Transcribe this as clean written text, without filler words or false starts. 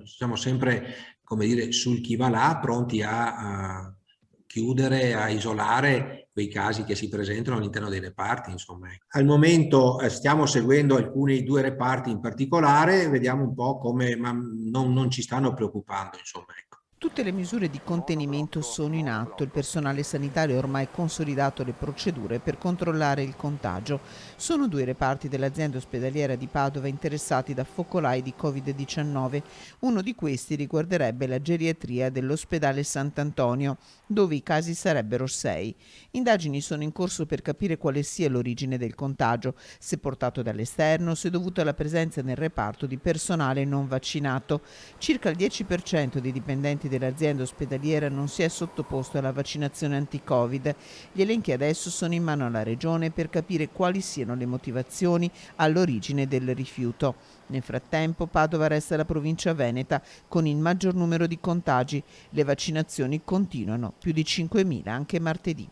siamo sempre, come dire, sul chi va là, pronti a chiudere, a isolare quei casi che si presentano all'interno dei reparti, insomma. Al momento stiamo seguendo alcuni 2 reparti in particolare, vediamo un po' come, ma non ci stanno preoccupando, insomma, ecco. Tutte le misure di contenimento sono in atto, il personale sanitario ha ormai consolidato le procedure per controllare il contagio. Sono 2 reparti dell'azienda ospedaliera di Padova interessati da focolai di Covid-19. Uno di questi riguarderebbe la geriatria dell'ospedale Sant'Antonio, dove i casi sarebbero 6. Indagini sono in corso per capire quale sia l'origine del contagio, se portato dall'esterno, se dovuto alla presenza nel reparto di personale non vaccinato. Circa il 10% dei dipendenti dell'azienda ospedaliera non si è sottoposto alla vaccinazione anti-Covid. Gli elenchi adesso sono in mano alla Regione per capire quali siano le motivazioni all'origine del rifiuto. Nel frattempo Padova resta la provincia veneta con il maggior numero di contagi. Le vaccinazioni continuano, più di 5.000 anche martedì.